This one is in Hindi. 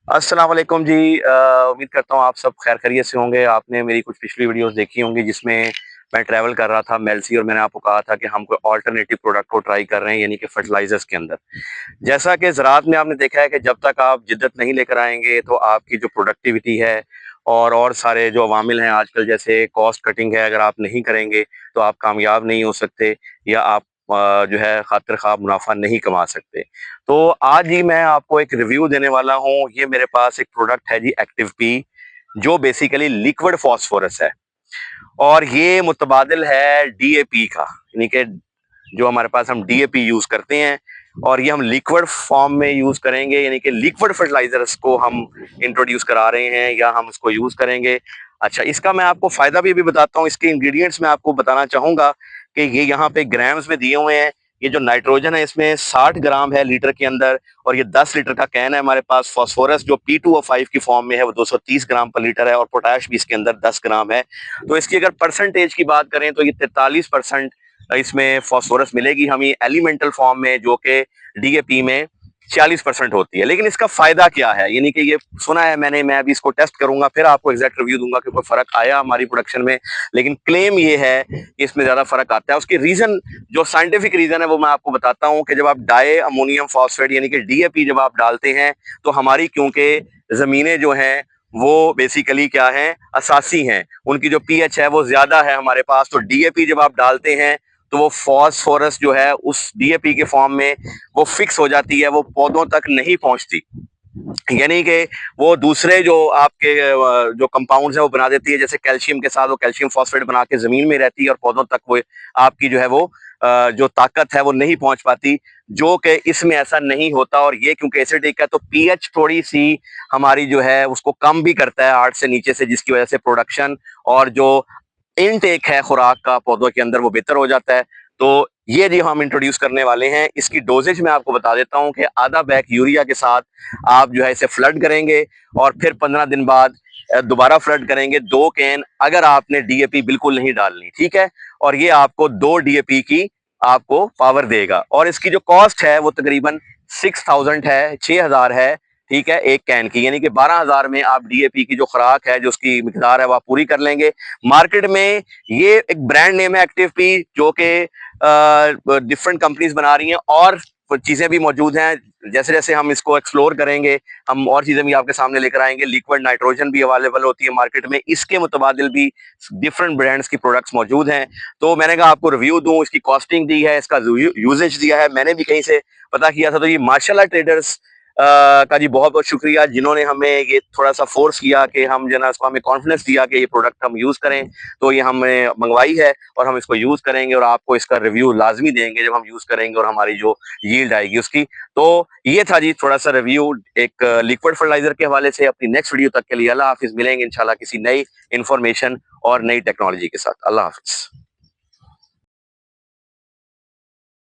अस्सलाम वालेकुम जी। उम्मीद करता हूँ आप सब खैर खैरियत से होंगे। आपने मेरी कुछ पिछली वीडियोस देखी होंगी जिसमें मैं ट्रैवल कर रहा था मेल्सी, और मैंने आपको कहा था कि हम कोई अल्टरनेटिव प्रोडक्ट को ट्राई कर रहे हैं, यानी कि फर्टिलाइजर्स के अंदर। जैसा कि ज़राअत में आपने देखा है कि जब तक आप जिद्दत नहीं लेकर आएंगे तो आपकी जो प्रोडक्टिविटी है और सारे जो अवामिल हैं आजकल, जैसे कॉस्ट कटिंग है, अगर आप नहीं करेंगे तो आप कामयाब नहीं हो सकते, या आप जो है खातिर खा मुनाफा नहीं कमा सकते। तो आज ही मैं आपको एक रिव्यू देने वाला हूँ। ये मेरे पास एक प्रोडक्ट है जी, एक्टिव पी, जो बेसिकली लिक्विड फॉस्फोरस है, और ये मुतबादिल है डीएपी का, यानी कि जो हमारे पास हम डीएपी यूज करते हैं, और ये हम लिक्विड फॉर्म में यूज करेंगे, यानी कि लिक्विड फर्टिलाइजर्स को हम इंट्रोड्यूस करा रहे हैं या हम इसको यूज करेंगे। अच्छा, इसका मैं आपको फायदा भी बताता हूँ। इसके इंग्रेडिएंट्स मैं आपको बताना चाहूंगा कि ये यहाँ पे ग्राम्स में दिए हुए हैं। ये जो नाइट्रोजन है इसमें 60 ग्राम है लीटर के अंदर, और ये 10 लीटर का कैन है हमारे पास। फास्फोरस जो P2O5 की फॉर्म में है वो 230 ग्राम पर लीटर है, और पोटाश भी इसके अंदर 10 ग्राम है। तो इसकी अगर परसेंटेज की बात करें तो ये 43% इसमें फास्फोरस मिलेगी हमें एलिमेंटल फॉर्म में, जो कि डीएपी में 40% होती है। लेकिन इसका फायदा क्या है, यानी कि ये सुना है मैंने, मैं अभी इसको टेस्ट करूंगा, फिर आपको एग्जैक्ट रिव्यू दूंगा कि कोई फर्क आया हमारी प्रोडक्शन में। लेकिन क्लेम ये है कि इसमें ज्यादा फर्क आता है। उसके रीजन, जो साइंटिफिक रीजन है, वो मैं आपको बताता हूँ कि जब आप डाई अमोनियम फॉस्फेट यानी कि डीएपी जब आप डालते हैं तो हमारी, क्योंकि जमीनें जो हैं वो बेसिकली क्या है, असासी हैं, उनकी जो पीएच है वो ज्यादा है हमारे पास। तो डीएपी जब आप डालते हैं तो वो फॉस्फोरस जो है उस डीएपी के फॉर्म में वो फिक्स हो जाती है, वो पौधों तक नहीं पहुंचती, यानी कि वो दूसरे जो आपके जो कंपाउंड्स है वो बना देती है। जैसे कैल्शियम के साथ वो कैल्शियम फॉस्फेट बना के जमीन में रहती है, और पौधों तक वो आपकी जो है वो जो ताकत है वो नहीं पहुंच पाती, जो कि इसमें ऐसा नहीं होता। और ये क्योंकि एसिडिक है तो पीएच थोड़ी सी हमारी जो है उसको कम भी करता है 8 से नीचे से, जिसकी वजह से प्रोडक्शन और जो इनटेक है खुराक का पौधों के अंदर वो बेहतर हो जाता है। तो ये जो हम इंट्रोड्यूस करने वाले हैं, इसकी डोजेज मैं आपको बता देता हूं कि आधा बैग यूरिया के साथ आप जो है इसे फ्लड करेंगे, और फिर 15 दिन बाद दोबारा फ्लड करेंगे 2 कैन, अगर आपने डीएपी बिल्कुल नहीं डालनी, ठीक है। और ये आपको 2 डीएपी की आपको पावर देगा, और इसकी जो कॉस्ट है वो तकरीबन 6000 है, 6000 है, ठीक है, एक कैन की, यानी कि 12,000 में आप डीएपी की जो खुराक है, जो उसकी मिकदार है, वो आप पूरी कर लेंगे। मार्केट में ये एक ब्रांड नेम है एक्टिव पी, जो कि डिफरेंट कंपनीज बना रही हैं, और चीजें भी मौजूद हैं। जैसे जैसे हम इसको एक्सप्लोर करेंगे, हम और चीजें भी आपके सामने लेकर आएंगे। लिक्विड नाइट्रोजन भी अवेलेबल होती है मार्केट में, इसके मुतबादिल भी डिफरेंट ब्रांड्स की प्रोडक्ट्स मौजूद हैं। तो मैंने कहा आपको रिव्यू दूं, इसकी कॉस्टिंग दी है, इसका यूजेज दिया है, मैंने भी कहीं से पता किया था। तो ये माशाल्लाह ट्रेडर्स का जी बहुत बहुत शुक्रिया, जिन्होंने हमें ये थोड़ा सा फोर्स किया कि हम जो ना, इसको हमें कॉन्फिडेंस दिया कि ये प्रोडक्ट हम यूज करें। तो ये हमने मंगवाई है और हम इसको यूज करेंगे, और आपको इसका रिव्यू लाजमी देंगे जब हम यूज करेंगे और हमारी जो यील्ड आएगी उसकी। तो ये था जी थोड़ा सा रिव्यू एक लिक्विड फर्टिलाइजर के हवाले से। अपनी नेक्स्ट वीडियो तक के लिए अल्लाह हाफिज, मिलेंगे इंशाल्लाह किसी नई इंफॉर्मेशन और नई टेक्नोलॉजी के साथ। अल्लाह हाफिज।